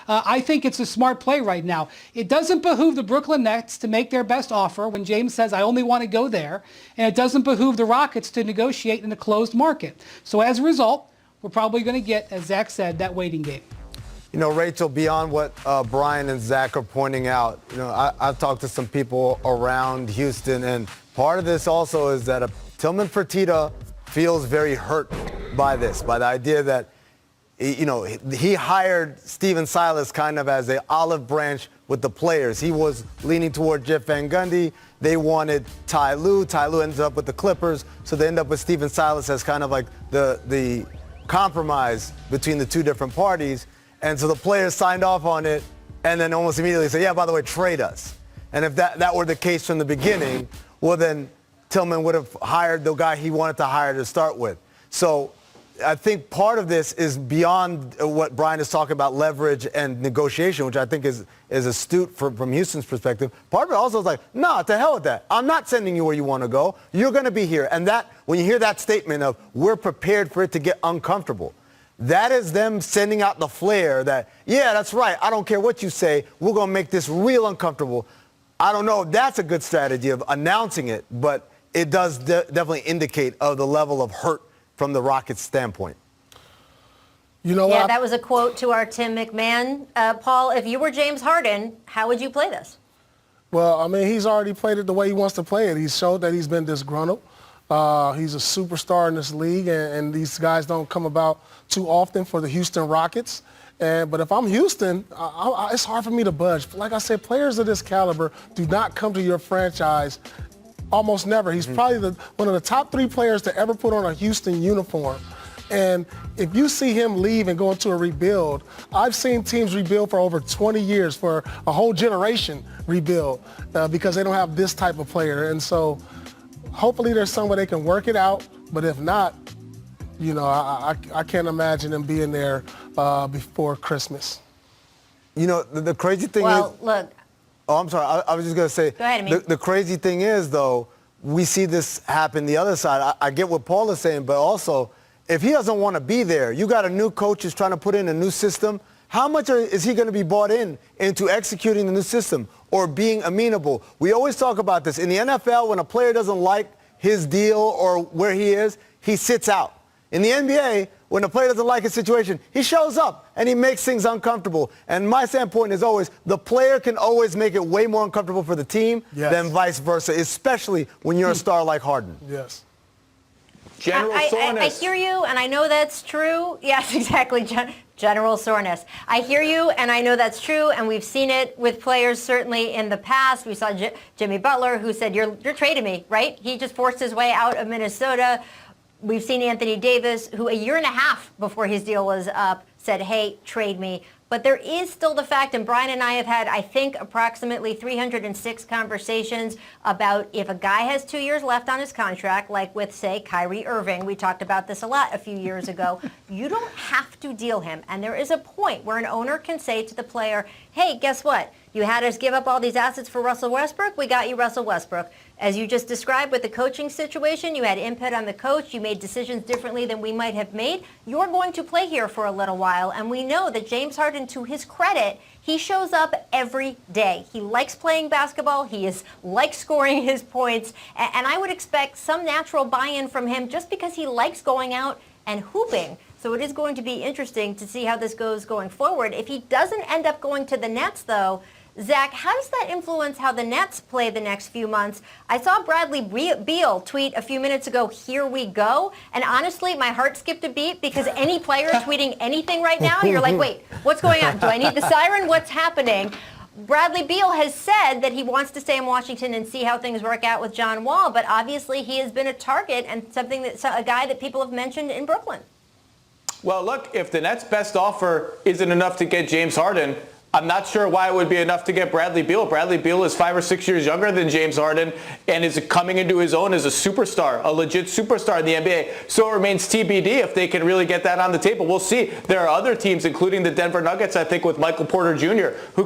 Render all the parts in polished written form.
I think it's a smart play right now. It doesn't behoove the Brooklyn Nets to make their best offer when James says, I only want to go there. And it doesn't behoove the Rockets to negotiate in a closed market. So as a result, we're probably going to get, as Zach said, that waiting game. You know, Rachel, beyond what Brian and Zach are pointing out, you know, I've talked to some people around Houston, and part of this also is that Tillman Fertitta feels very hurt by this, by the idea that, you know, he hired Steven Silas kind of as an olive branch with the players. He was leaning toward Jeff Van Gundy. They wanted Ty Lue. Ty Lue ends up with the Clippers, so they end up with Steven Silas as kind of like the compromise between the two different parties. And so the players signed off on it and then almost immediately said, yeah, by the way, trade us. And if that were the case from the beginning, well, then Tillman would have hired the guy he wanted to hire to start with. So I think part of this is beyond what Brian is talking about, leverage and negotiation, which I think is astute from Houston's perspective. Part of it also is like, nah, to hell with that. I'm not sending you where you want to go. You're going to be here. And that, when you hear that statement of we're prepared for it to get uncomfortable, that is them sending out the flare that, yeah, that's right. I don't care what you say. We're going to make this real uncomfortable. I don't know if that's a good strategy of announcing it, but it does definitely indicate of the level of hurt from the Rockets' standpoint. You know yeah, what? that was a quote to our Tim McMahon. Paul, if you were James Harden, how would you play this? Well, I mean, he's already played it the way he wants to play it. He's showed that he's been disgruntled. He's a superstar in this league, and these guys don't come about too often for the Houston Rockets. But if I'm Houston, it's hard for me to budge. Like I said, players of this caliber do not come to your franchise almost never. He's probably one of the top 3 players to ever put on a Houston uniform. And if you see him leave and go into a rebuild, I've seen teams rebuild for over 20 years, for a whole generation rebuild, because they don't have this type of player. And so hopefully there's some way they can work it out. But if not, you know, I can't imagine him being there before Christmas. You know, the crazy thing is... Well, look. Oh, I'm sorry. I was just going to say, go ahead, the crazy thing is, though, we see this happen the other side. I get what Paul is saying, but also, if he doesn't want to be there, you got a new coach who's trying to put in a new system. How much is he going to be bought into executing the new system or being amenable? We always talk about this. In the NFL, when a player doesn't like his deal or where he is, he sits out. In the NBA, when a player doesn't like a situation, he shows up and he makes things uncomfortable. And my standpoint is always, the player can always make it way more uncomfortable for the team than vice versa, especially when you're a star like Harden. Yes. General soreness. I hear you, and I know that's true. Yes, exactly, general soreness. I hear you, and I know that's true, and we've seen it with players certainly in the past. We saw Jimmy Butler, who said, you're trading me, right? He just forced his way out of Minnesota. We've seen Anthony Davis, who a year and a half before his deal was up, said, hey, trade me. But there is still the fact, and Brian and I have had, I think, approximately 306 conversations about if a guy has 2 years left on his contract, like with, say, Kyrie Irving. We talked about this a lot a few years ago. You don't have to deal him. And there is a point where an owner can say to the player, hey, guess what? You had us give up all these assets for Russell Westbrook. We got you Russell Westbrook. As you just described with the coaching situation, you had input on the coach. You made decisions differently than we might have made. You're going to play here for a little while. And we know that James Harden, to his credit, he shows up every day. He likes playing basketball. He likes scoring his points. And I would expect some natural buy-in from him just because he likes going out and hooping. So it is going to be interesting to see how this goes going forward. If he doesn't end up going to the Nets, though, Zach, how does that influence how the Nets play the next few months? I saw Bradley Beal tweet a few minutes ago, here we go. And honestly, my heart skipped a beat because any player tweeting anything right now, you're like, wait, what's going on? Do I need the siren? What's happening? Bradley Beal has said that he wants to stay in Washington and see how things work out with John Wall. But obviously, he has been a target and a guy that people have mentioned in Brooklyn. Well, look, if the Nets' best offer isn't enough to get James Harden, I'm not sure why it would be enough to get Bradley Beal. Bradley Beal is 5 or 6 years younger than James Harden and is coming into his own as a superstar, a legit superstar in the NBA. So it remains TBD if they can really get that on the table. We'll see. There are other teams, including the Denver Nuggets, I think, with Michael Porter Jr., who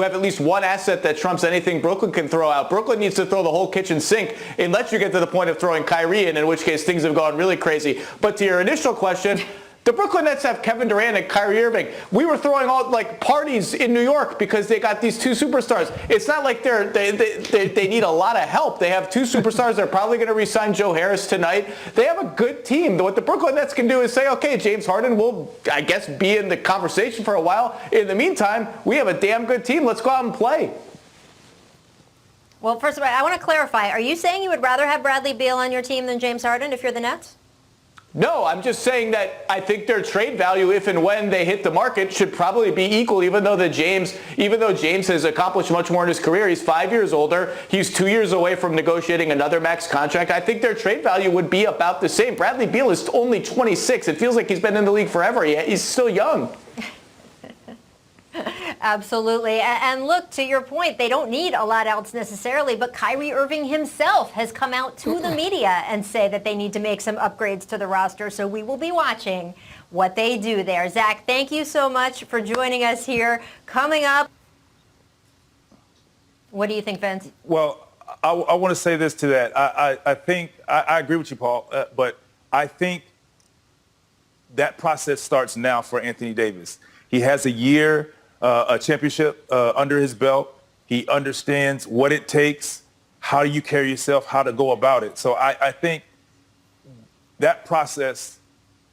have at least one asset that trumps anything Brooklyn can throw out. Brooklyn needs to throw the whole kitchen sink unless you get to the point of throwing Kyrie in which case things have gone really crazy. But to your initial question, The Brooklyn Nets have Kevin Durant and Kyrie Irving. We were throwing all parties in New York because they got these two superstars. It's not like they need a lot of help. They have two superstars. They're probably going to re-sign Joe Harris tonight. They have a good team. What the Brooklyn Nets can do is say, okay, James Harden will, I guess, be in the conversation for a while. In the meantime, we have a damn good team. Let's go out and play. Well, first of all, I want to clarify. Are you saying you would rather have Bradley Beal on your team than James Harden if you're the Nets? No, I'm just saying that I think their trade value, if and when they hit the market, should probably be equal, even though James has accomplished much more in his career. He's 5 years older. He's 2 years away from negotiating another max contract. I think their trade value would be about the same. Bradley Beal is only 26. It feels like he's been in the league forever. He's still young. Absolutely. And look, to your point, they don't need a lot else necessarily, but Kyrie Irving himself has come out to the media and say that they need to make some upgrades to the roster. So we will be watching what they do there. Zach, thank you so much for joining us here. Coming up, what do you think, Vince? Well, I want to say this to that. I think I agree with you, Paul, but I think that process starts now for Anthony Davis. He has a year, a championship under his belt. He understands what it takes, how you carry yourself, how to go about it. So I think that process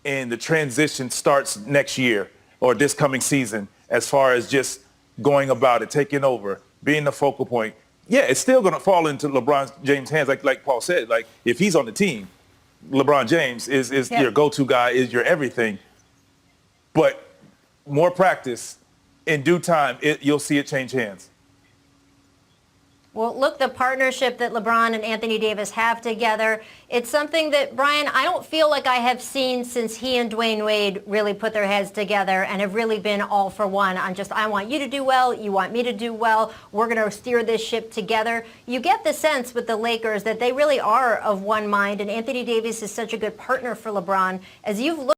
and the transition starts next year or this coming season as far as just going about it, taking over, being the focal point. Yeah, it's still going to fall into LeBron James' hands, like Paul said. Like, if he's on the team, LeBron James is your go-to guy, is your everything. But more practice, in due time, you'll see it change hands. Well, look, the partnership that LeBron and Anthony Davis have together, it's something that, Brian, I don't feel like I have seen since he and Dwayne Wade really put their heads together and have really been all for one on just, I want you to do well, you want me to do well, we're going to steer this ship together. You get the sense with the Lakers that they really are of one mind, and Anthony Davis is such a good partner for LeBron. As you've looked